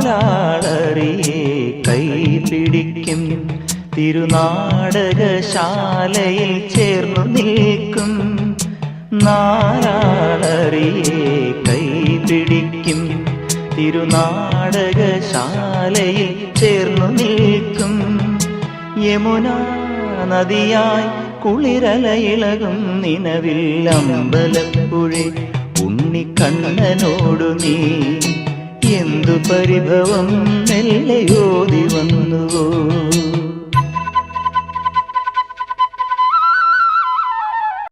നാലാളറിയെ കൈപിടിക്കും തിരുനാടകശാലയിൽ ചേർന്നു നിൽക്കും. നാലാളറിയെ കൈപിടിക്കും തിരുനാടകശാലയിൽ ചേർന്നു നിൽക്കും. യമുനാ നദിയായി കുളിരലയിളകും നിലവിൽ അമ്പലപ്പുഴെ ഉണ്ണിക്കണ്ണനോടു നീ എന്തു പരിഭവം മെല്ലയോതി വന്നുവോ.